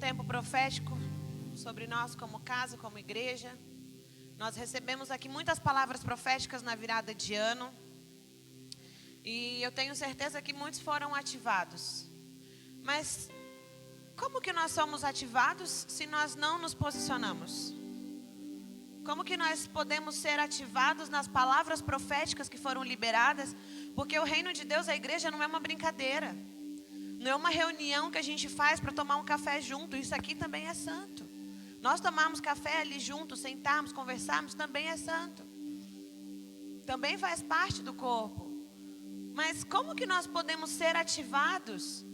tempo profético sobre nós como casa, como igreja. Nós recebemos aqui muitas palavras proféticas na virada de ano. E eu tenho certeza que muitos foram ativados. Mas como que nós somos ativados se nós não nos posicionamos? Como que nós podemos ser ativados nas palavras proféticas que foram liberadas? Porque o reino de Deus, a igreja, não é uma brincadeira. Não é uma reunião que a gente faz para tomar um café junto. Isso aqui também é santo. Nós tomarmos café ali juntos, sentarmos, conversarmos, também é santo. Também faz parte do corpo. Mas como que nós podemos ser ativados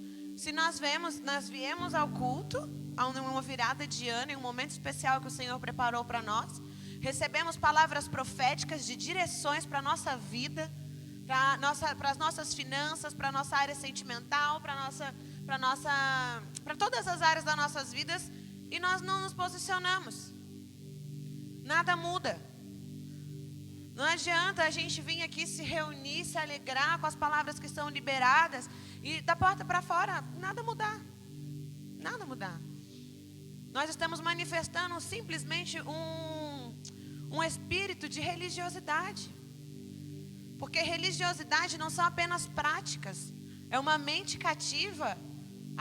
se nós viemos ao culto, a uma virada de ano, em um momento especial que o Senhor preparou para nós, recebemos palavras proféticas de direções para a nossa vida, para as nossas finanças, para a nossa área sentimental, para todas as áreas das nossas vidas, e nós não nos posicionamos. Nada muda. Não adianta a gente vir aqui se reunir, se alegrar com as palavras que são liberadas e da porta para fora nada mudar. Nada mudar. Nós estamos manifestando simplesmente um espírito de religiosidade. Porque religiosidade não são apenas práticas. É uma mente cativa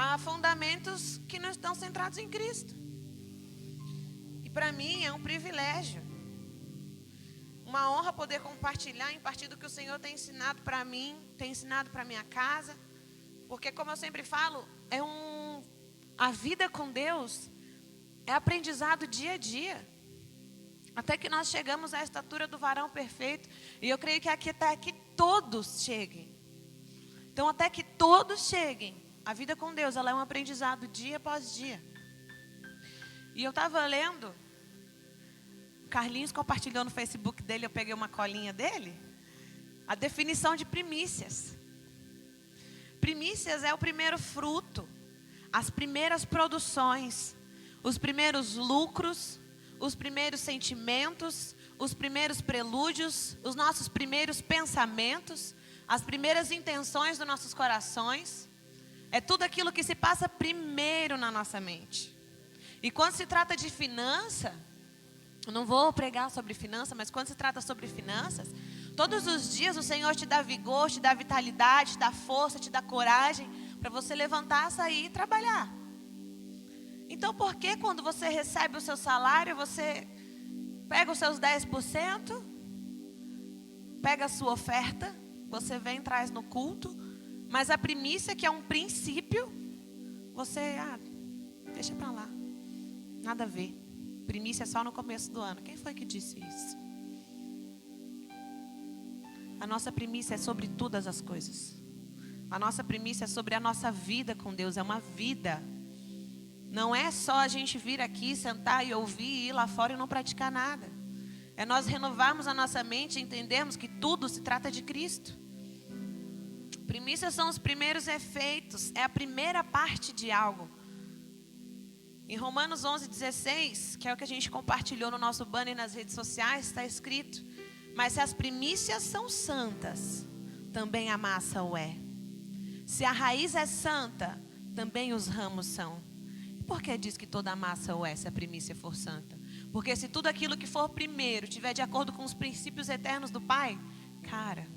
a fundamentos que não estão centrados em Cristo. E para mim é um privilégio, uma honra poder compartilhar em partir do que o Senhor tem ensinado para mim, tem ensinado para minha casa. Porque, como eu sempre falo, a vida com Deus é aprendizado dia a dia. Até que nós chegamos à estatura do varão perfeito. E eu creio que até que todos cheguem. Então, até que todos cheguem, a vida com Deus, ela é um aprendizado dia após dia. E eu estava lendo, o Carlinhos compartilhou no Facebook dele, eu peguei uma colinha dele, a definição de primícias. Primícias é o primeiro fruto, as primeiras produções, os primeiros lucros, os primeiros sentimentos, os primeiros prelúdios, os nossos primeiros pensamentos, as primeiras intenções dos nossos corações. É tudo aquilo que se passa primeiro na nossa mente. E quando se trata de finança, eu não vou pregar sobre finança, mas quando se trata sobre finanças, todos os dias o Senhor te dá vigor, te dá vitalidade, te dá força, te dá coragem para você levantar, sair e trabalhar. Então, por que quando você recebe o seu salário, você pega os seus 10%, pega a sua oferta, você vem e traz no culto, mas a primícia, que é um princípio, você, deixa para lá, nada a ver. Primícia é só no começo do ano. Quem foi que disse isso? A nossa primícia é sobre todas as coisas. A nossa primícia é sobre a nossa vida com Deus, é uma vida. Não é só a gente vir aqui, sentar e ouvir e ir lá fora e não praticar nada. É nós renovarmos a nossa mente e entendermos que tudo se trata de Cristo. Primícias são os primeiros efeitos, é a primeira parte de algo. Em Romanos 11:16, que é o que a gente compartilhou no nosso banner nas redes sociais, está escrito: mas se as primícias são santas, também a massa o é. Se a raiz é santa, também os ramos são. Por que diz que toda a massa o é, se a primícia for santa? Porque se tudo aquilo que for primeiro tiver de acordo com os princípios eternos do Pai, cara,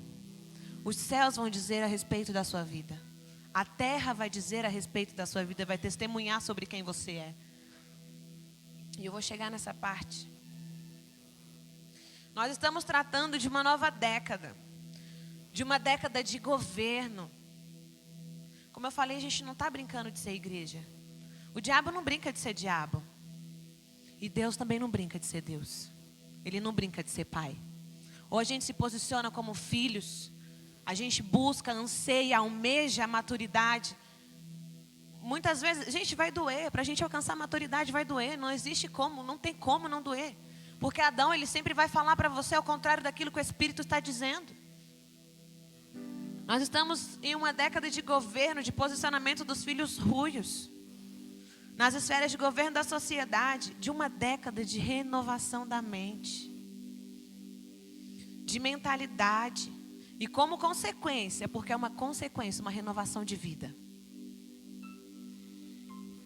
os céus vão dizer a respeito da sua vida. A terra vai dizer a respeito da sua vida, vai testemunhar sobre quem você é. E eu vou chegar nessa parte. Nós estamos tratando de uma nova década. De uma década de governo. Como eu falei, a gente não está brincando de ser igreja. O diabo não brinca de ser diabo. E Deus também não brinca de ser Deus. Ele não brinca de ser pai. Ou a gente se posiciona como filhos. A gente busca, anseia, almeja a maturidade. Muitas vezes, gente, vai doer. Para a gente alcançar a maturidade vai doer. Não existe como, não tem como não doer. Porque Adão, ele sempre vai falar para você ao contrário daquilo que o Espírito está dizendo. Nós estamos em uma década de governo, de posicionamento dos filhos ruios. Nas esferas de governo da sociedade. De uma década de renovação da mente. De mentalidade. E como consequência, porque é uma consequência, uma renovação de vida.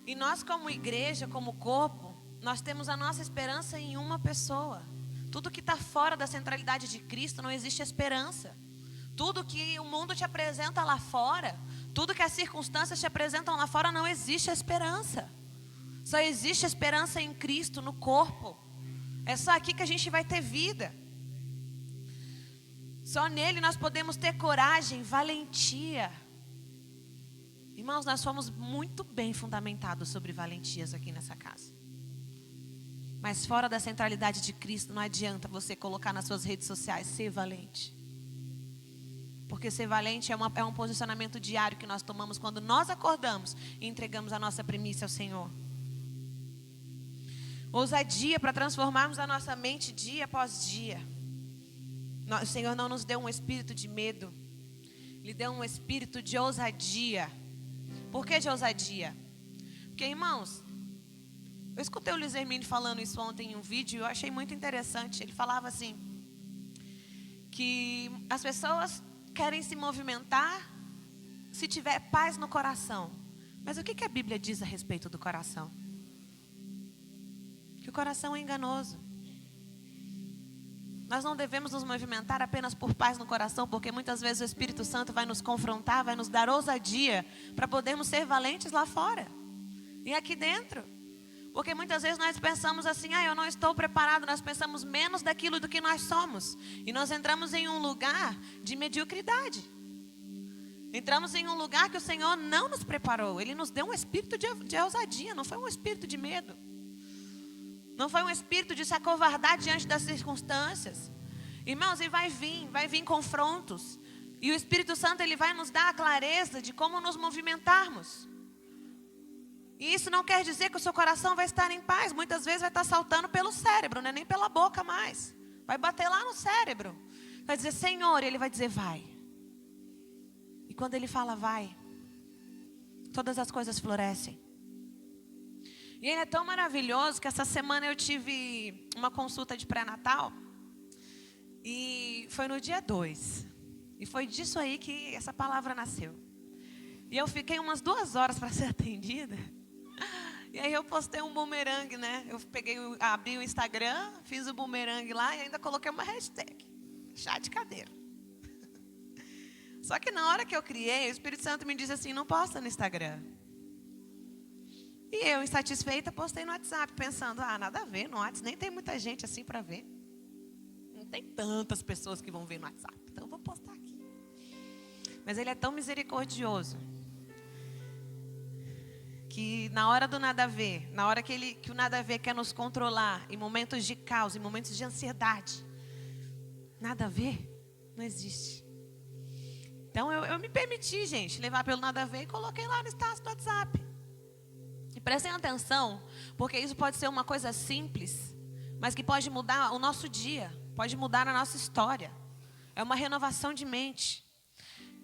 E nós como igreja, como corpo, nós temos a nossa esperança em uma pessoa. Tudo que está fora da centralidade de Cristo não existe esperança. Tudo que o mundo te apresenta lá fora, tudo que as circunstâncias te apresentam lá fora, não existe esperança. Só existe esperança em Cristo, no corpo. É só aqui que a gente vai ter vida. Só nele nós podemos ter coragem, valentia. Irmãos, nós fomos muito bem fundamentados sobre valentias aqui nessa casa. Mas fora da centralidade de Cristo, não adianta você colocar nas suas redes sociais, ser valente. Porque ser valente é um posicionamento diário que nós tomamos quando nós acordamos e entregamos a nossa primícia ao Senhor. Ousadia para transformarmos a nossa mente dia após dia. O Senhor não nos deu um espírito de medo. Ele deu um espírito de ousadia. Por que de ousadia? Porque, irmãos, eu escutei o Luiz Hermínio falando isso ontem em um vídeo e eu achei muito interessante. Ele falava assim, que as pessoas querem se movimentar se tiver paz no coração. Mas o que a Bíblia diz a respeito do coração? Que o coração é enganoso. Nós não devemos nos movimentar apenas por paz no coração, porque muitas vezes o Espírito Santo vai nos confrontar, vai nos dar ousadia para podermos ser valentes lá fora e aqui dentro. Porque muitas vezes nós pensamos assim, eu não estou preparado, nós pensamos menos daquilo do que nós somos. E nós entramos em um lugar de mediocridade. Entramos em um lugar que o Senhor não nos preparou. Ele nos deu um espírito de ousadia, não foi um espírito de medo. Não foi um espírito de se acovardar diante das circunstâncias. Irmãos, e vai vir confrontos. E o Espírito Santo, ele vai nos dar a clareza de como nos movimentarmos. E isso não quer dizer que o seu coração vai estar em paz. Muitas vezes vai estar saltando pelo cérebro, não é nem pela boca mais. Vai bater lá no cérebro. Vai dizer, Senhor, e ele vai dizer, vai. E quando ele fala, vai, todas as coisas florescem. E ele é tão maravilhoso que essa semana eu tive uma consulta de pré-natal. E foi no dia 2. E foi disso aí que essa palavra nasceu. E eu fiquei umas 2 horas para ser atendida. E aí eu postei um bumerangue, né? Eu abri o Instagram, fiz o bumerangue lá e ainda coloquei uma hashtag. Chá de cadeira. Só que na hora que eu criei, o Espírito Santo me disse assim, não posta no Instagram. E eu, insatisfeita, postei no WhatsApp, pensando, nada a ver, no WhatsApp nem tem muita gente assim para ver. Não tem tantas pessoas que vão ver no WhatsApp, então eu vou postar aqui. Mas ele é tão misericordioso, que na hora do nada a ver, na hora que o nada a ver quer nos controlar, em momentos de caos, em momentos de ansiedade, nada a ver não existe. Então eu me permiti, gente, levar pelo nada a ver e coloquei lá no status do WhatsApp. E prestem atenção, porque isso pode ser uma coisa simples, mas que pode mudar o nosso dia, pode mudar a nossa história. É uma renovação de mente.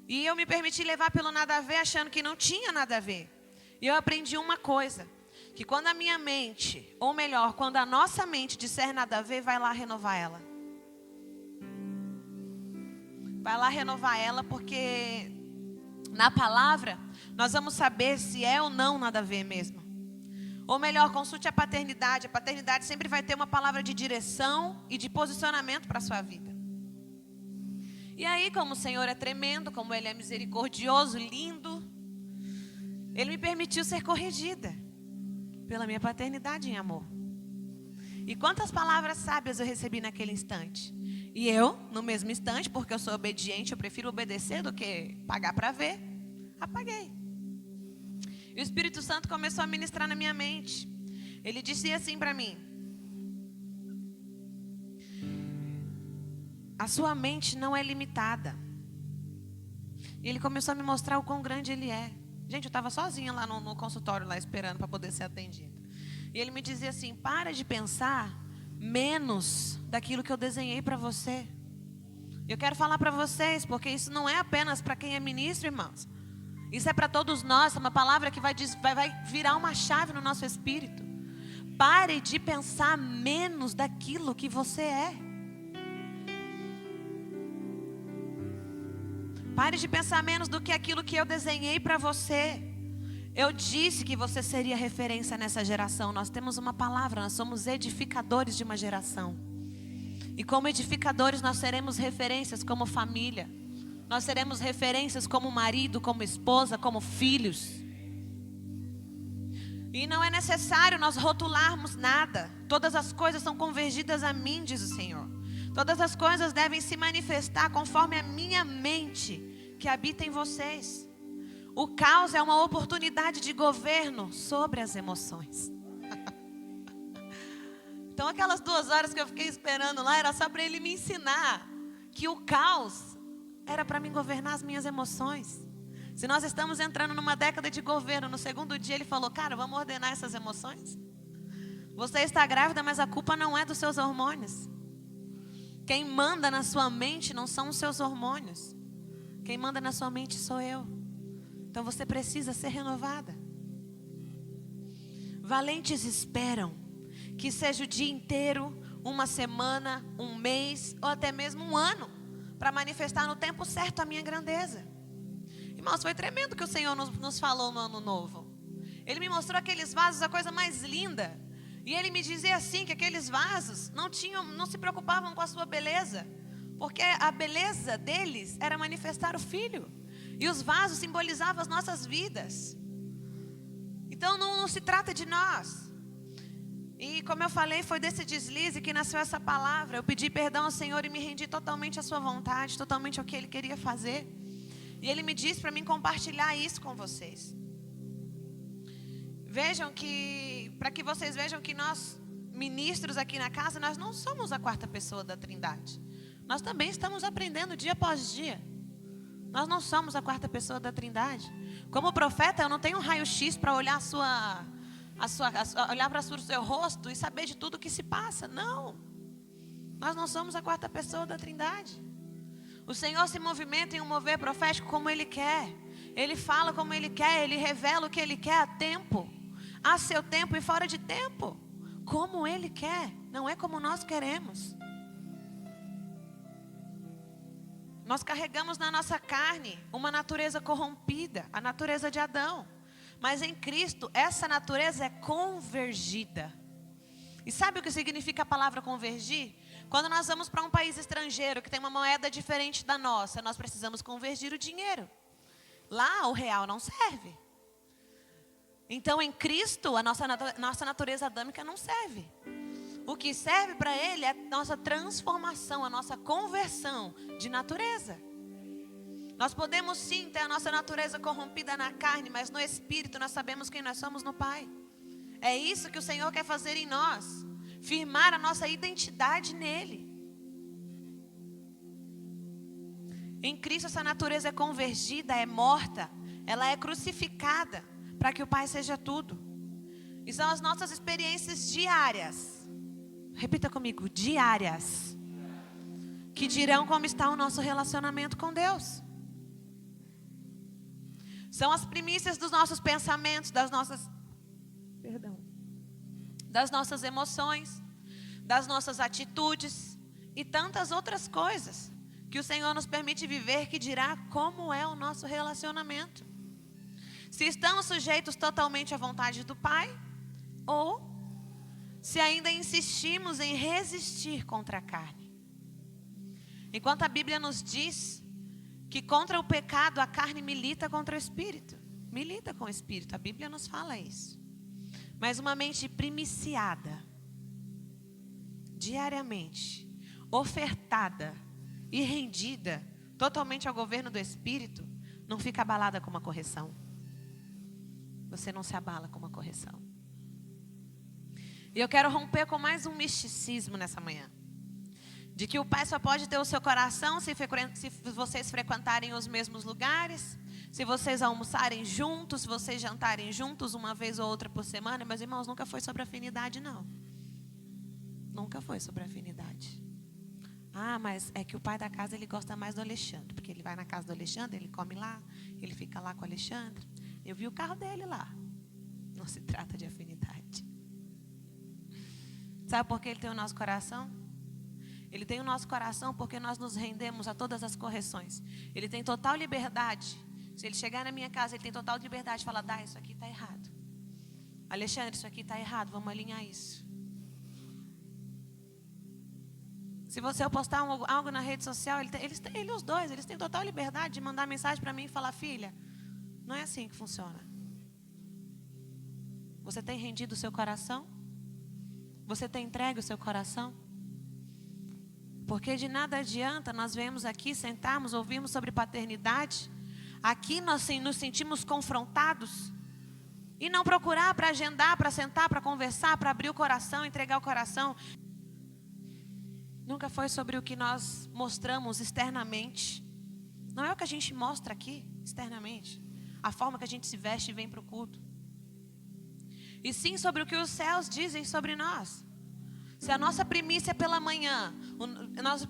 E eu me permiti levar pelo nada a ver, achando que não tinha nada a ver. E eu aprendi uma coisa, que quando a minha mente, ou melhor, quando a nossa mente disser nada a ver, vai lá renovar ela. Vai lá renovar ela, porque na palavra nós vamos saber se é ou não nada a ver mesmo. Ou melhor, consulte a paternidade. A paternidade sempre vai ter uma palavra de direção e de posicionamento para a sua vida. E aí, como o Senhor é tremendo, como Ele é misericordioso, lindo, Ele me permitiu ser corrigida pela minha paternidade em amor. E quantas palavras sábias eu recebi naquele instante. E eu, no mesmo instante, porque eu sou obediente, eu prefiro obedecer do que pagar para ver, apaguei. E o Espírito Santo começou a ministrar na minha mente. Ele disse assim para mim: a sua mente não é limitada. E ele começou a me mostrar o quão grande ele é. Gente, eu estava sozinha lá no consultório, lá esperando para poder ser atendida. E ele me dizia assim: para de pensar menos daquilo que eu desenhei para você. Eu quero falar para vocês, porque isso não é apenas para quem é ministro, irmãos. Isso é para todos nós, é uma palavra que vai virar uma chave no nosso espírito. Pare de pensar menos daquilo que você é. Pare de pensar menos do que aquilo que eu desenhei para você. Eu disse que você seria referência nessa geração. Nós temos uma palavra, nós somos edificadores de uma geração. E como edificadores nós seremos referências como família. Nós seremos referências como marido, como esposa, como filhos. E não é necessário nós rotularmos nada. Todas as coisas são convergidas a mim, diz o Senhor. Todas as coisas devem se manifestar conforme a minha mente que habita em vocês. O caos é uma oportunidade de governo sobre as emoções. Então aquelas 2 horas que eu fiquei esperando lá era só para ele me ensinar que o caos era para mim governar as minhas emoções. Se nós estamos entrando numa década de governo, no segundo dia ele falou, cara, vamos ordenar essas emoções? Você está grávida, mas a culpa não é dos seus hormônios. Quem manda na sua mente não são os seus hormônios. Quem manda na sua mente sou eu. Então você precisa ser renovada. Valentes esperam que seja o dia inteiro, uma semana, um mês ou até mesmo um ano para manifestar no tempo certo a minha grandeza. Irmãos, foi tremendo que o Senhor nos falou no ano novo. Ele me mostrou aqueles vasos, a coisa mais linda. E Ele me dizia assim, que aqueles vasos não se preocupavam com a sua beleza. Porque a beleza deles era manifestar o Filho. E os vasos simbolizavam as nossas vidas. Então não se trata de nós. E como eu falei, foi desse deslize que nasceu essa palavra. Eu pedi perdão ao Senhor e me rendi totalmente à sua vontade, totalmente ao que Ele queria fazer. E Ele me disse para mim compartilhar isso com vocês. Para que vocês vejam que nós, ministros aqui na casa, nós não somos a 4ª pessoa da Trindade. Nós também estamos aprendendo dia após dia. Nós não somos a 4ª pessoa da Trindade. Como profeta, eu não tenho um raio-x para olhar olhar para o seu rosto e saber de tudo que se passa. Não. Nós não somos a 4ª pessoa da Trindade. O Senhor se movimenta em um mover profético como Ele quer. Ele fala como Ele quer. Ele revela o que Ele quer a tempo. A seu tempo e fora de tempo. Como Ele quer. Não é como nós queremos. Nós carregamos na nossa carne uma natureza corrompida, a natureza de Adão. Mas em Cristo, essa natureza é convergida. E sabe o que significa a palavra convergir? Quando nós vamos para um país estrangeiro que tem uma moeda diferente da nossa, nós precisamos convergir o dinheiro. Lá o real não serve. Então em Cristo, a nossa natureza adâmica não serve. O que serve para Ele é a nossa transformação, a nossa conversão de natureza. Nós podemos sim ter a nossa natureza corrompida na carne, mas no Espírito nós sabemos quem nós somos no Pai. É isso que o Senhor quer fazer em nós. Firmar a nossa identidade nele. Em Cristo essa natureza é convergida, é morta. Ela é crucificada para que o Pai seja tudo. E são as nossas experiências diárias. Repita comigo, diárias. Que dirão como está o nosso relacionamento com Deus. São as primícias dos nossos pensamentos, das nossas emoções, das nossas atitudes e tantas outras coisas que o Senhor nos permite viver, que dirá como é o nosso relacionamento. Se estamos sujeitos totalmente à vontade do Pai, ou se ainda insistimos em resistir contra a carne. Enquanto a Bíblia nos diz que contra o pecado a carne milita contra o Espírito. Milita com o Espírito, a Bíblia nos fala isso. Mas uma mente primiciada, diariamente, ofertada e rendida totalmente ao governo do Espírito, não fica abalada com uma correção. Você não se abala com uma correção. E eu quero romper com mais um misticismo nessa manhã. De que o Pai só pode ter o seu coração se vocês frequentarem os mesmos lugares, se vocês almoçarem juntos, se vocês jantarem juntos uma vez ou outra por semana. Meus irmãos, nunca foi sobre afinidade, não. Nunca foi sobre afinidade. Ah, mas é que o pai da casa, ele gosta mais do Alexandre, porque ele vai na casa do Alexandre, ele come lá, ele fica lá com o Alexandre. Eu vi o carro dele lá. Não se trata de afinidade. Sabe por que ele tem o nosso coração? Ele tem o nosso coração porque nós nos rendemos a todas as correções. Ele tem total liberdade Se ele chegar na minha casa, ele tem total liberdade de falar: Dai, isso aqui está errado. Alexandre, isso aqui está errado, vamos alinhar isso. Se você postar algo na rede social, os dois têm total liberdade de mandar mensagem para mim e falar: filha, não é assim que funciona. Você tem rendido o seu coração? Você tem entregue o seu coração? Porque de nada adianta nós vemos aqui, sentarmos, ouvirmos sobre paternidade. Aqui nós nos sentimos confrontados. E não procurar para agendar, para sentar, para conversar, para abrir o coração, entregar o coração. Nunca foi sobre o que nós mostramos externamente. Não é o que a gente mostra aqui, externamente. A forma que a gente se veste e vem para o culto. E sim sobre o que os céus dizem sobre nós. Se a nossa primícia pela manhã,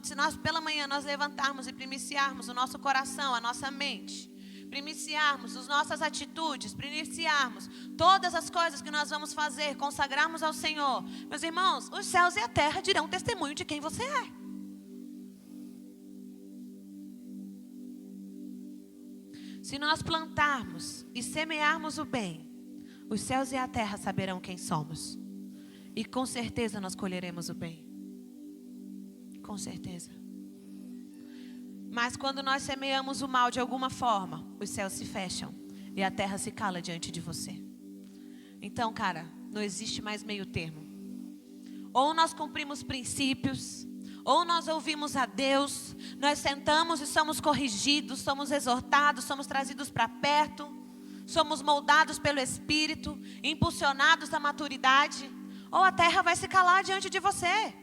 se nós pela manhã nós levantarmos e primiciarmos o nosso coração, a nossa mente, primiciarmos as nossas atitudes, primiciarmos todas as coisas que nós vamos fazer, consagrarmos ao Senhor, meus irmãos, os céus e a terra dirão testemunho de quem você é. Se nós plantarmos e semearmos o bem, os céus e a terra saberão quem somos. E com certeza nós colheremos o bem. Com certeza. Mas quando nós semeamos o mal de alguma forma, os céus se fecham e a terra se cala diante de você. Então, cara, não existe mais meio termo. Ou nós cumprimos princípios, ou nós ouvimos a Deus, nós sentamos e somos corrigidos, somos exortados, somos trazidos para perto, somos moldados pelo Espírito, impulsionados à maturidade, ou a terra vai se calar diante de você.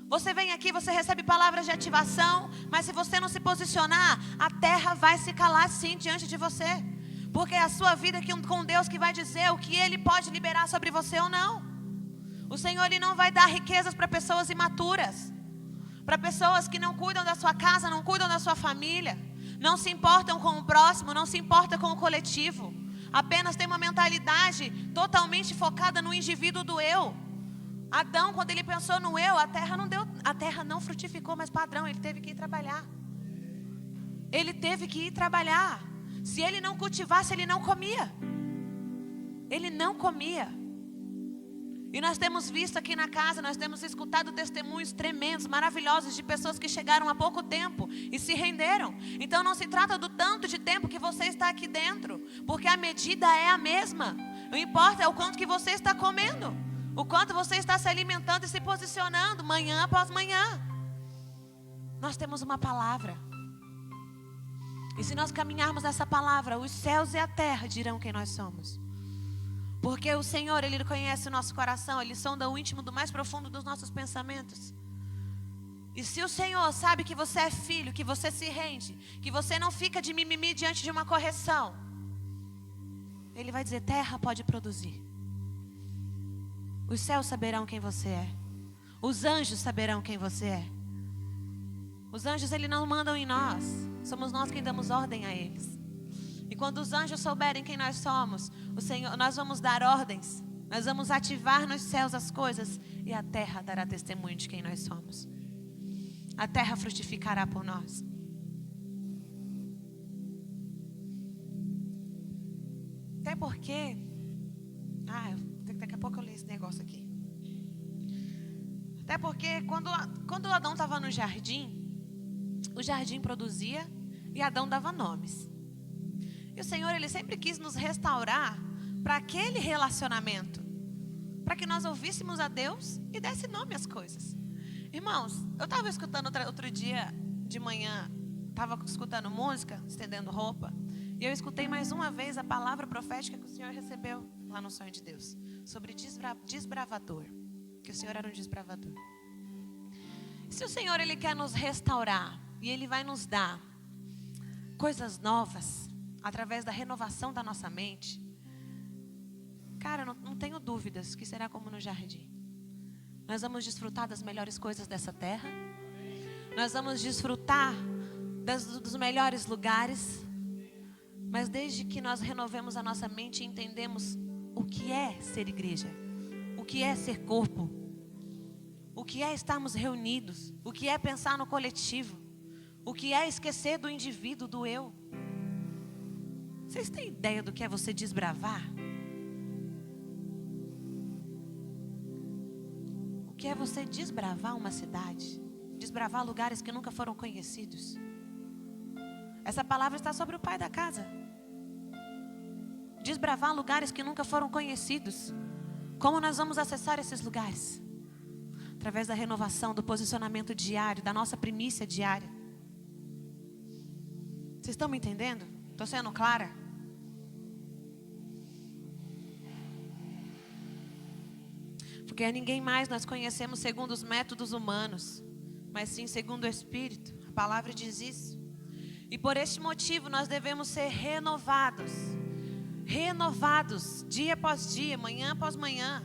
Você vem aqui, você recebe palavras de ativação, mas se você não se posicionar, a terra vai se calar sim diante de você. Porque é a sua vida com Deus que vai dizer o que Ele pode liberar sobre você ou não. O Senhor Ele não vai dar riquezas para pessoas imaturas, para pessoas que não cuidam da sua casa, não cuidam da sua família, não se importam com o próximo, não se importam com o coletivo. Apenas tem uma mentalidade totalmente focada no indivíduo do eu. Adão, quando ele pensou no eu, a terra não frutificou, mas padrão, ele teve que ir trabalhar. Ele teve que ir trabalhar. Se ele não cultivasse, ele não comia. Ele não comia. E nós temos visto aqui na casa, nós temos escutado testemunhos tremendos, maravilhosos, de pessoas que chegaram há pouco tempo e se renderam. Então não se trata do tanto de tempo que você está aqui dentro, porque a medida é a mesma. Não importa é o quanto que você está comendo, o quanto você está se alimentando e se posicionando, manhã após manhã. Nós temos uma palavra. E se nós caminharmos nessa palavra, os céus e a terra dirão quem nós somos. Porque o Senhor, Ele conhece o nosso coração, Ele sonda o íntimo do mais profundo dos nossos pensamentos. E se o Senhor sabe que você é filho, que você se rende, que você não fica de mimimi diante de uma correção, Ele vai dizer: terra pode produzir. Os céus saberão quem você é. Os anjos saberão quem você é. Os anjos, Eles não mandam em nós, somos nós quem damos ordem a eles. E quando os anjos souberem quem nós somos, o Senhor, nós vamos dar ordens, nós vamos ativar nos céus as coisas, e a terra dará testemunho de quem nós somos. A terra frutificará por nós. Até porque, daqui a pouco eu leio esse negócio aqui. Até porque quando Adão estava no jardim, o jardim produzia e Adão dava nomes. E o Senhor, Ele sempre quis nos restaurar para aquele relacionamento, para que nós ouvíssemos a Deus e desse nome às coisas. Irmãos, eu estava escutando outro dia de manhã, estava escutando música, estendendo roupa, e eu escutei mais uma vez a palavra profética que o Senhor recebeu lá no sonho de Deus, sobre desbravador, que o Senhor era um desbravador. Se o Senhor, Ele quer nos restaurar, e Ele vai nos dar coisas novas, através da renovação da nossa mente, cara, não tenho dúvidas que será como no jardim. Nós vamos desfrutar das melhores coisas dessa terra. Nós vamos desfrutar dos melhores lugares. Mas desde que nós renovemos a nossa mente e entendemos o que é ser igreja, o que é ser corpo, o que é estarmos reunidos, o que é pensar no coletivo, o que é esquecer do indivíduo, do eu. Vocês têm ideia do que é você desbravar? O que é você desbravar uma cidade? Desbravar lugares que nunca foram conhecidos? Essa palavra está sobre o pai da casa. Desbravar lugares que nunca foram conhecidos. Como nós vamos acessar esses lugares? Através da renovação, do posicionamento diário, da nossa primícia diária. Vocês estão me entendendo? Estou sendo clara? Porque a ninguém mais nós conhecemos segundo os métodos humanos, mas sim segundo o Espírito. A palavra diz isso. E por este motivo nós devemos ser renovados. Renovados, dia após dia, manhã após manhã.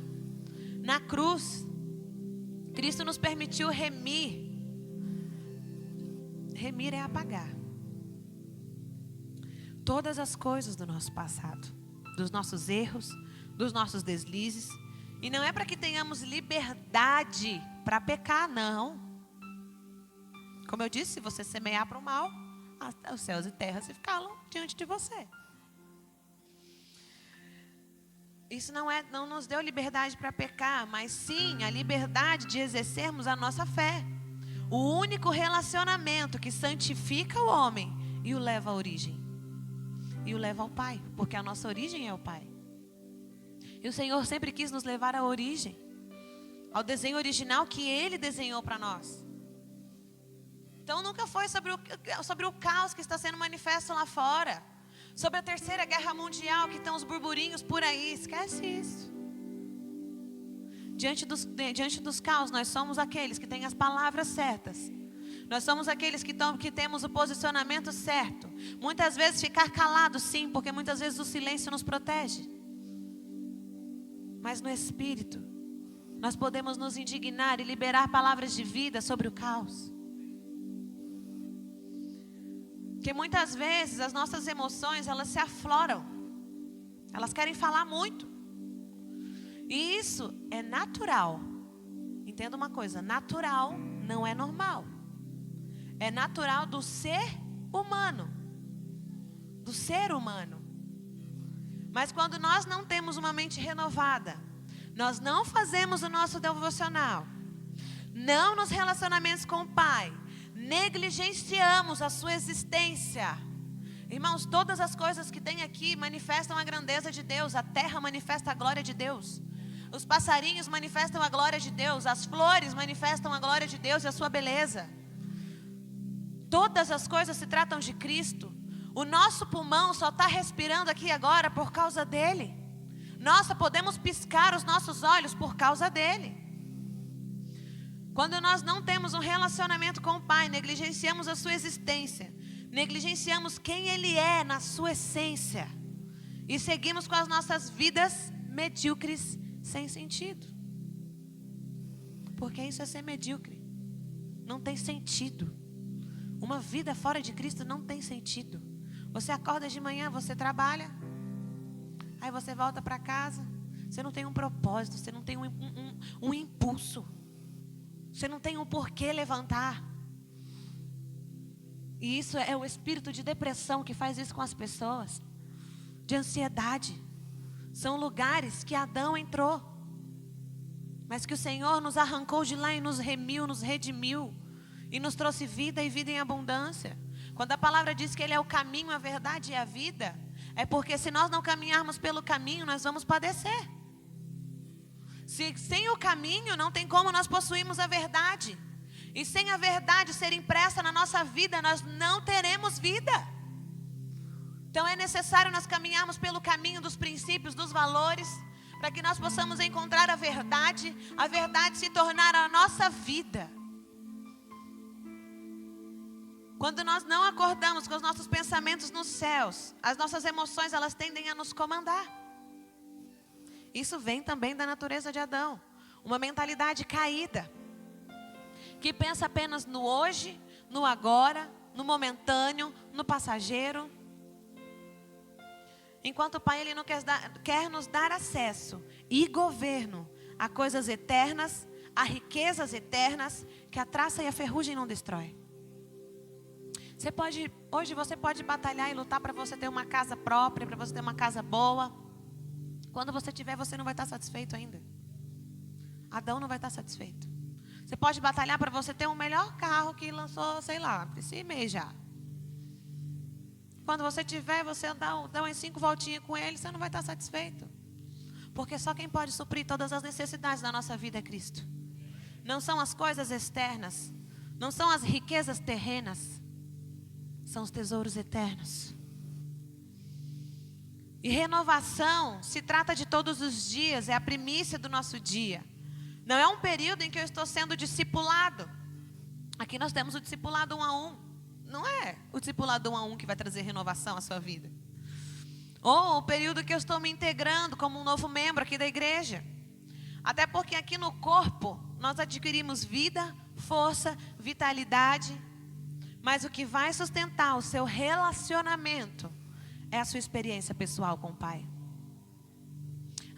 Na cruz, Cristo nos permitiu remir. Remir é apagar todas as coisas do nosso passado, dos nossos erros, dos nossos deslizes. E não é para que tenhamos liberdade para pecar, não. Como eu disse, se você semear para o mal, os céus e terras se calam diante de você. Isso não nos deu liberdade para pecar, mas sim a liberdade de exercermos a nossa fé. O único relacionamento que santifica o homem e o leva à origem. E o leva ao Pai, porque a nossa origem é o Pai. E o Senhor sempre quis nos levar à origem, ao desenho original que Ele desenhou para nós. Então nunca foi sobre o caos que está sendo manifesto lá fora, sobre a terceira guerra mundial que estão os burburinhos por aí. Esquece isso. Diante dos caos, nós somos aqueles que têm as palavras certas. Nós somos aqueles que temos o posicionamento certo. Muitas vezes ficar calado, sim, porque muitas vezes o silêncio nos protege. Mas no Espírito, nós podemos nos indignar e liberar palavras de vida sobre o caos. Porque muitas vezes as nossas emoções, elas se afloram. Elas querem falar muito. E isso é natural. Entenda uma coisa, natural não é normal. É natural do ser humano. Do ser humano. Mas quando nós não temos uma mente renovada, nós não fazemos o nosso devocional, não nos relacionamentos com o Pai, negligenciamos a sua existência. Irmãos, todas as coisas que tem aqui manifestam a grandeza de Deus. A terra manifesta a glória de Deus. Os passarinhos manifestam a glória de Deus. As flores manifestam a glória de Deus e a sua beleza. Todas as coisas se tratam de Cristo. O nosso pulmão só está respirando aqui agora por causa dele. Nós só podemos piscar os nossos olhos por causa dele. Quando nós não temos um relacionamento com o Pai, negligenciamos a sua existência, negligenciamos quem Ele é na sua essência e seguimos com as nossas vidas medíocres sem sentido. Porque isso é ser medíocre. Não tem sentido. Uma vida fora de Cristo não tem sentido. Você acorda de manhã, você trabalha, aí você volta para casa, você não tem um propósito, você não tem um impulso, você não tem um porquê levantar. E isso é o espírito de depressão que faz isso com as pessoas, de ansiedade. São lugares que Adão entrou, mas que o Senhor nos arrancou de lá e nos remiu, nos redimiu e nos trouxe vida e vida em abundância. Quando a palavra diz que Ele é o caminho, a verdade e a vida, é porque se nós não caminharmos pelo caminho, nós vamos padecer. Sem o caminho, não tem como nós possuirmos a verdade. E sem a verdade ser impressa na nossa vida, nós não teremos vida. Então é necessário nós caminharmos pelo caminho dos princípios, dos valores, para que nós possamos encontrar a verdade se tornar a nossa vida. Quando nós não acordamos com os nossos pensamentos nos céus, as nossas emoções, elas tendem a nos comandar. Isso vem também da natureza de Adão. Uma mentalidade caída, que pensa apenas no hoje, no agora, no momentâneo, no passageiro. Enquanto o Pai, Ele não quer nos dar acesso e governo a coisas eternas, a riquezas eternas, que a traça e a ferrugem não destrói. Hoje você pode batalhar e lutar para você ter uma casa própria, para você ter uma casa boa. Quando você tiver, você não vai estar satisfeito ainda. Adão não vai estar satisfeito. Você pode batalhar para você ter um melhor carro que lançou, sei lá, esse mês já. Quando você tiver, você dá umas 5 voltinhas com ele, você não vai estar satisfeito. Porque só quem pode suprir todas as necessidades da nossa vida é Cristo. Não são as coisas externas, não são as riquezas terrenas, são os tesouros eternos. E renovação se trata de todos os dias, é a primícia do nosso dia. Não é um período em que eu estou sendo discipulado. Aqui nós temos o discipulado 1 a 1. Não é o discipulado 1 a 1 que vai trazer renovação à sua vida. Ou o período que eu estou me integrando como um novo membro aqui da igreja. Até porque aqui no corpo nós adquirimos vida, força, vitalidade. Mas o que vai sustentar o seu relacionamento é a sua experiência pessoal com o Pai.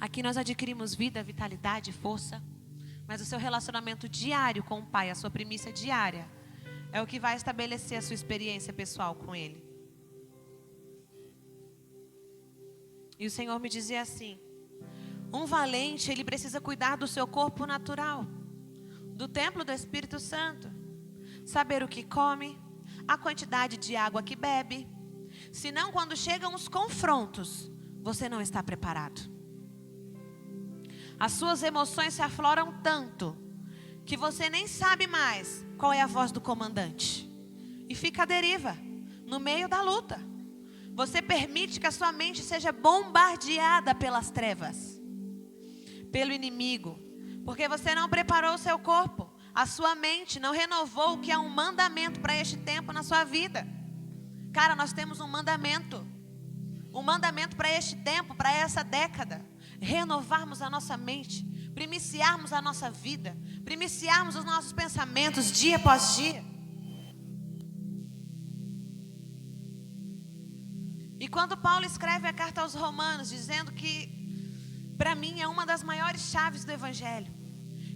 Aqui nós adquirimos vida, vitalidade, força. Mas o seu relacionamento diário com o Pai, a sua primícia diária, é o que vai estabelecer a sua experiência pessoal com Ele. E o Senhor me dizia assim: um valente, ele precisa cuidar do seu corpo natural, do templo do Espírito Santo, saber o que come, a quantidade de água que bebe. Senão, quando chegam os confrontos, você não está preparado. As suas emoções se afloram tanto que você nem sabe mais qual é a voz do comandante. E fica à deriva, no meio da luta. Você permite que a sua mente seja bombardeada pelas trevas, pelo inimigo, porque você não preparou o seu corpo. A sua mente não renovou o que é um mandamento para este tempo na sua vida. Cara, nós temos um mandamento para este tempo, para essa década. Renovarmos a nossa mente, primiciarmos a nossa vida, primiciarmos os nossos pensamentos dia após dia. E quando Paulo escreve a carta aos Romanos, dizendo que, para mim, é uma das maiores chaves do Evangelho,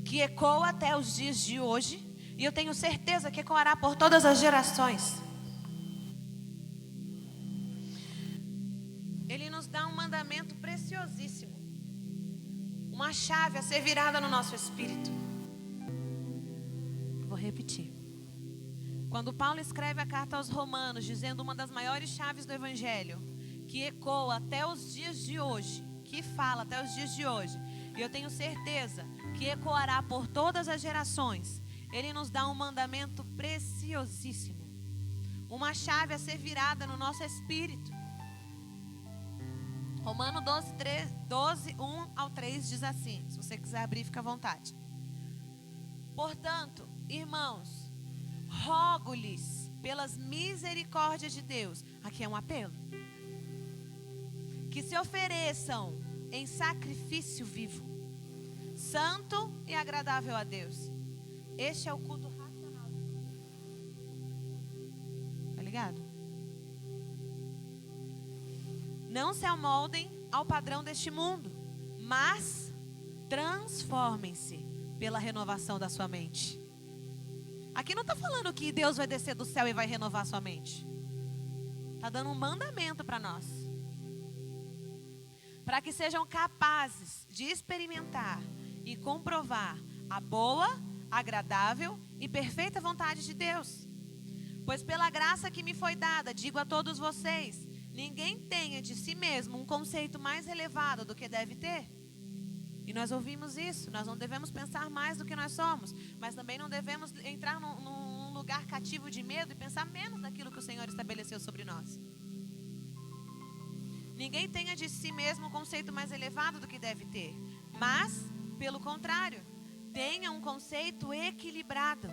que ecoa até os dias de hoje, e eu tenho certeza que ecoará por todas as gerações. Ele nos dá um mandamento preciosíssimo, uma chave a ser virada no nosso espírito. Vou repetir. Quando Paulo escreve a carta aos Romanos, dizendo uma das maiores chaves do Evangelho, que ecoa até os dias de hoje, que fala até os dias de hoje, e eu tenho certeza que ecoará por todas as gerações, ele nos dá um mandamento preciosíssimo, uma chave a ser virada no nosso espírito. Romanos 12, 1 ao 3 diz assim, se você quiser abrir, fica à vontade. Portanto, irmãos, rogo-lhes pelas misericórdias de Deus, aqui é um apelo, que se ofereçam em sacrifício vivo, santo e agradável a Deus. Este é o culto racional. Tá ligado? Não se amoldem ao padrão deste mundo, mas transformem-se pela renovação da sua mente. Aqui não está falando que Deus vai descer do céu e vai renovar a sua mente. Está dando um mandamento para nós. Para que sejam capazes de experimentar e comprovar a boa, agradável e perfeita vontade de Deus. Pois pela graça que me foi dada, digo a todos vocês, ninguém tenha de si mesmo um conceito mais elevado do que deve ter. E nós ouvimos isso, nós não devemos pensar mais do que nós somos, mas também não devemos entrar num lugar cativo de medo e pensar menos daquilo que o Senhor estabeleceu sobre nós. Ninguém tenha de si mesmo um conceito mais elevado do que deve ter, mas, pelo contrário, tenha um conceito equilibrado,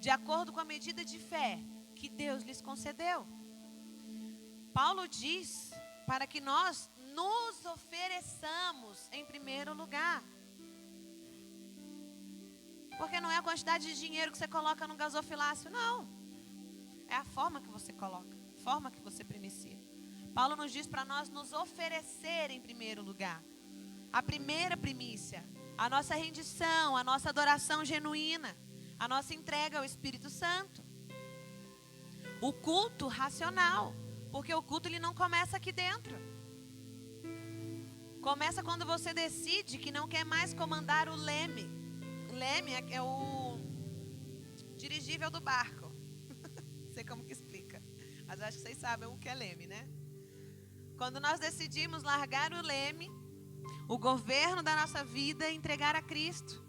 de acordo com a medida de fé que Deus lhes concedeu. Paulo diz para que nós nos ofereçamos em primeiro lugar. Porque não é a quantidade de dinheiro que você coloca no gasofilácio, não. É a forma que você coloca, a forma que você primicia. Paulo nos diz para nós nos oferecer em primeiro lugar. A primeira primícia, a nossa rendição, a nossa adoração genuína, a nossa entrega ao Espírito Santo. o culto racional, porque o culto ele não começa aqui dentro. Começa quando você decide que não quer mais comandar o leme. Leme é o dirigível do barco. Não sei como que explica, mas acho que vocês sabem o que é leme, né? Quando nós decidimos largar o leme, o governo da nossa vida, e entregar a Cristo.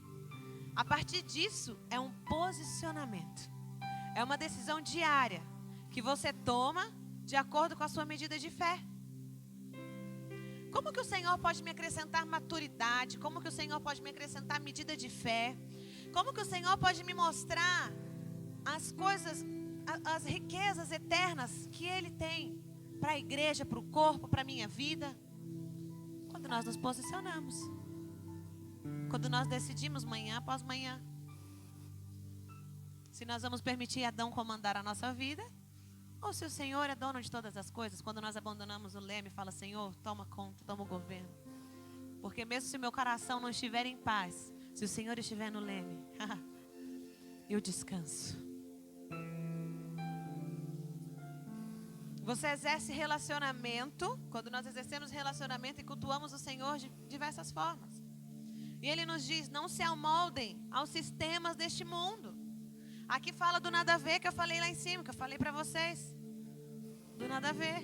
A partir disso, é um posicionamento. É uma decisão diária que você toma de acordo com a sua medida de fé. Como que o Senhor pode me acrescentar maturidade? Como que o Senhor pode me acrescentar medida de fé? Como que o Senhor pode me mostrar as coisas, as riquezas eternas que Ele tem para a igreja, para o corpo, para a minha vida? Quando nós nos posicionamos. Quando nós decidimos manhã após manhã. Se nós vamos permitir Adão comandar a nossa vida, ou se o Senhor é dono de todas as coisas, quando nós abandonamos o leme e fala, Senhor, toma conta, toma o governo. Porque mesmo se o meu coração não estiver em paz, se o Senhor estiver no leme, eu descanso. Você exerce relacionamento, quando nós exercemos relacionamento e cultuamos o Senhor de diversas formas. E Ele nos diz, não se amoldem aos sistemas deste mundo. Aqui fala do nada a ver, que eu falei lá em cima, que eu falei para vocês. Do nada a ver.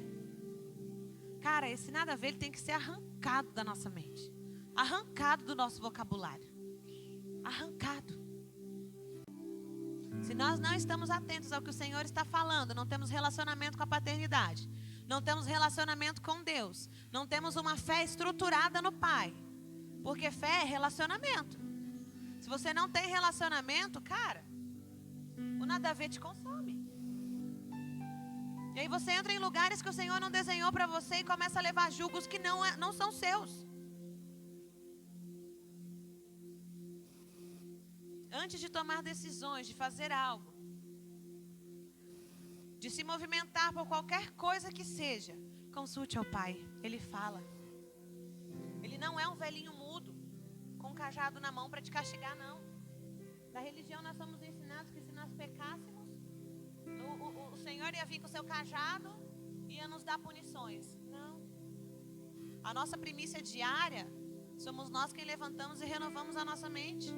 Cara, esse nada a ver, ele tem que ser arrancado da nossa mente. Arrancado do nosso vocabulário. Arrancado. Se nós não estamos atentos ao que o Senhor está falando, não temos relacionamento com a paternidade, não temos relacionamento com Deus, não temos uma fé estruturada no Pai. Porque fé é relacionamento. Se você não tem relacionamento, cara, o nada a ver te consome. E aí você entra em lugares que o Senhor não desenhou para você e começa a levar julgos que não são seus. Antes de tomar decisões, de fazer algo, de se movimentar por qualquer coisa que seja, consulte ao Pai. Ele fala. Ele não é um velhinho mudo, com um cajado na mão para te castigar, não. Da religião nós somos ensinados que se nós pecássemos, o Senhor ia vir com o seu cajado e ia nos dar punições. Não. A nossa primícia diária, somos nós quem levantamos e renovamos a nossa mente.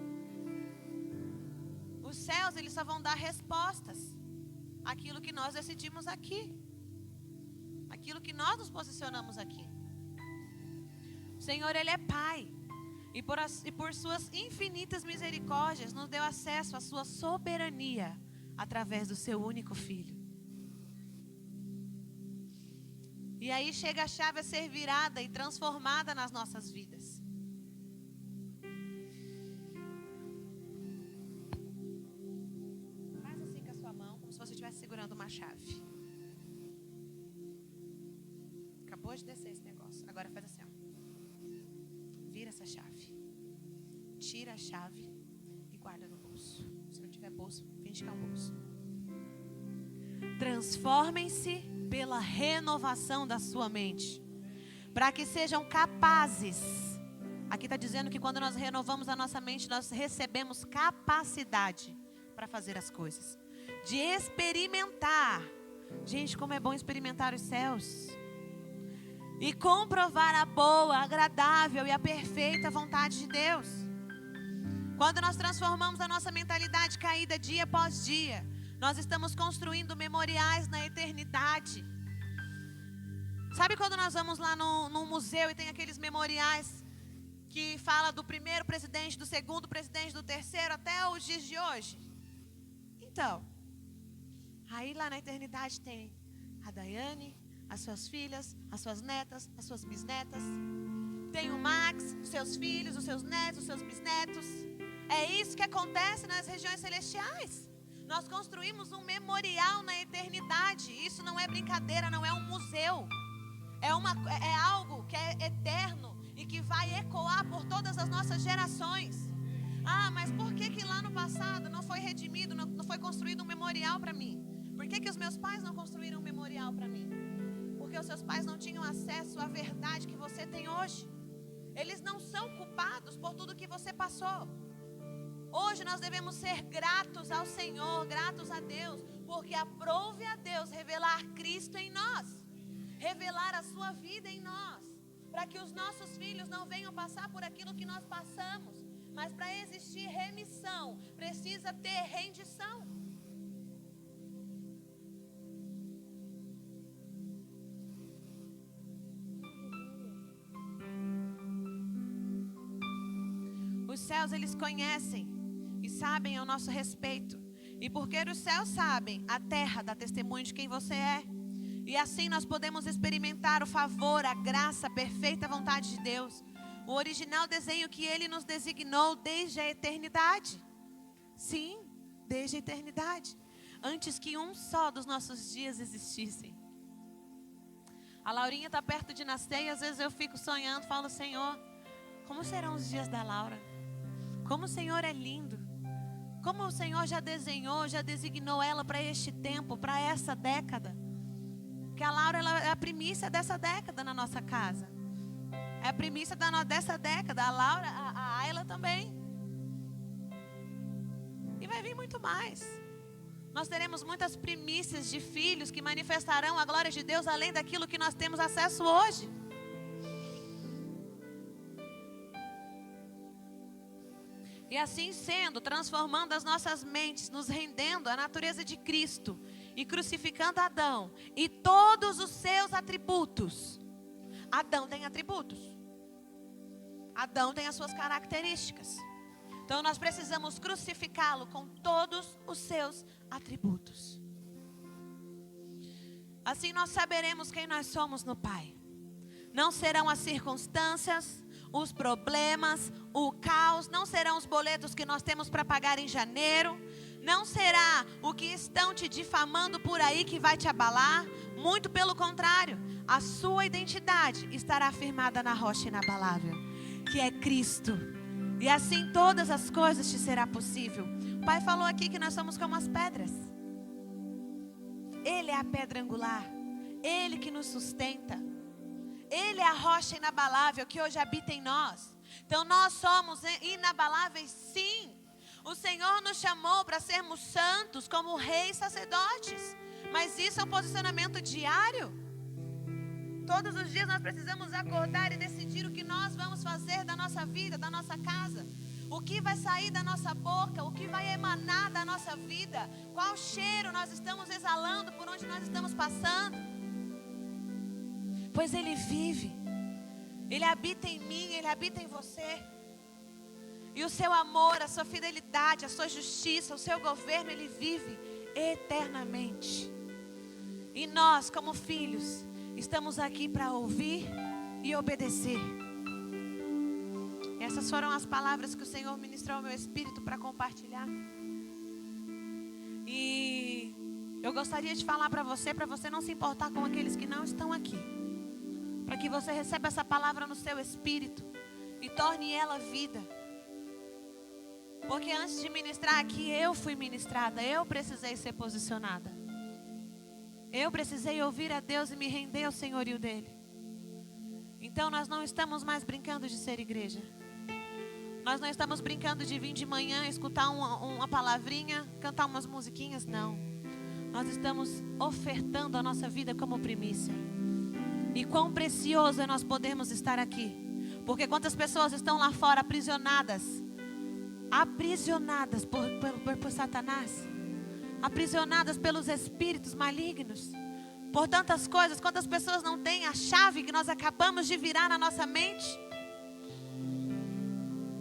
Os céus, eles só vão dar respostas àquilo que nós decidimos aqui. Aquilo que nós nos posicionamos aqui. O Senhor, Ele é Pai. E por suas infinitas misericórdias, nos deu acesso à sua soberania através do seu único Filho. E aí chega a chave a ser virada e transformada nas nossas vidas. Faz assim com a sua mão, como se você estivesse segurando uma chave. Acabou de descer esse negócio. Agora faz assim, ó. Vira essa chave. Tira a chave e guarda no bolso. Se não tiver bolso, finge que é um bolso. Transformem-se pela renovação da sua mente, para que sejam capazes. Aqui está dizendo que quando nós renovamos a nossa mente, nós recebemos capacidade para fazer as coisas, de experimentar. Gente, como é bom experimentar os céus e comprovar a boa, agradável e a perfeita vontade de Deus. Quando nós transformamos a nossa mentalidade caída dia após dia, nós estamos construindo memoriais na eternidade. Sabe quando nós vamos lá no museu e tem aqueles memoriais que fala do primeiro presidente, do segundo presidente, do terceiro, até os dias de hoje? Então, aí lá na eternidade tem a Daiane, as suas filhas, as suas netas, as suas bisnetas. Tem o Max, os seus filhos, os seus netos, os seus bisnetos. É isso que acontece nas regiões celestiais. Nós construímos um memorial na eternidade. Isso não é brincadeira, não é um museu. É algo que é eterno e que vai ecoar por todas as nossas gerações. Ah, mas por que lá no passado não foi redimido, não foi construído um memorial para mim? Por que os meus pais não construíram um memorial para mim? Porque os seus pais não tinham acesso à verdade que você tem hoje. Eles não são culpados por tudo que você passou. Hoje nós devemos ser gratos ao Senhor, gratos a Deus, porque aprove a Deus revelar Cristo em nós, revelar a sua vida em nós, para que os nossos filhos não venham passar por aquilo que nós passamos. Mas para existir remissão, precisa ter rendição. Os céus, eles conhecem e sabem ao nosso respeito. E porque os céus sabem, a terra dá testemunho de quem você é. E assim nós podemos experimentar o favor, a graça, a perfeita vontade de Deus. O original desenho que Ele nos designou desde a eternidade. Sim, desde a eternidade. Antes que um só dos nossos dias existissem. A Laurinha está perto de nascer e às vezes eu fico sonhando, falo, Senhor, como serão os dias da Laura? Como o Senhor é lindo. Como o Senhor já desenhou, já designou ela para este tempo, para essa década. Que a Laura, ela é a primícia dessa década na nossa casa. É a primícia dessa década. A Laura, a Ayla também. E vai vir muito mais. Nós teremos muitas primícias de filhos que manifestarão a glória de Deus além daquilo que nós temos acesso hoje. E assim sendo, transformando as nossas mentes, nos rendendo à natureza de Cristo e crucificando Adão e todos os seus atributos. Adão tem atributos. Adão tem as suas características. Então nós precisamos crucificá-lo com todos os seus atributos. Assim nós saberemos quem nós somos no Pai. Não serão as circunstâncias, os problemas, o caos, não serão os boletos que nós temos para pagar em janeiro, não será o que estão te difamando por aí que vai te abalar, muito pelo contrário, a sua identidade estará firmada na rocha inabalável, que é Cristo, e assim todas as coisas te será possível. O Pai falou aqui que nós somos como as pedras, Ele é a pedra angular, Ele que nos sustenta, Ele é a rocha inabalável que hoje habita em nós. Então nós somos inabaláveis, sim. O Senhor nos chamou para sermos santos como reis sacerdotes. Mas isso é um posicionamento diário. Todos os dias nós precisamos acordar e decidir o que nós vamos fazer da nossa vida, da nossa casa. O que vai sair da nossa boca, o que vai emanar da nossa vida. Qual cheiro nós estamos exalando por onde nós estamos passando. Pois Ele vive, Ele habita em mim, Ele habita em você. E o seu amor, a sua fidelidade, a sua justiça, o seu governo, Ele vive eternamente. E nós, como filhos, estamos aqui para ouvir e obedecer. Essas foram as palavras que o Senhor ministrou ao meu espírito para compartilhar. E eu gostaria de falar para você não se importar com aqueles que não estão aqui. Para que você receba essa palavra no seu espírito e torne ela vida. Porque antes de ministrar aqui, eu fui ministrada, eu precisei ser posicionada. Eu precisei ouvir a Deus e me render ao senhorio dEle. Então nós não estamos mais brincando de ser igreja. Nós não estamos brincando de vir de manhã, escutar uma palavrinha, cantar umas musiquinhas, não. Nós estamos ofertando a nossa vida como primícia. E quão precioso é nós podermos estar aqui. Porque quantas pessoas estão lá fora aprisionadas por Satanás, aprisionadas pelos espíritos malignos, por tantas coisas. Quantas pessoas não têm a chave que nós acabamos de virar na nossa mente?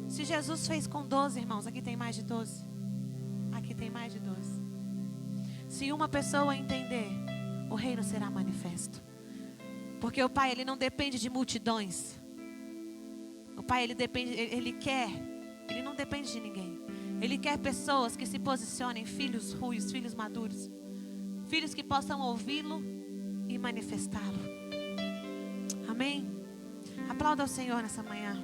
Se Jesus fez com 12, irmãos, aqui tem mais de 12. Aqui tem mais de 12. Se uma pessoa entender, o reino será manifesto. Porque o Pai, Ele não depende de multidões. O Pai, Ele não depende de ninguém. Ele quer pessoas que se posicionem, filhos ruins, filhos maduros. Filhos que possam ouvi-lo e manifestá-lo. Amém? Aplauda ao Senhor nessa manhã.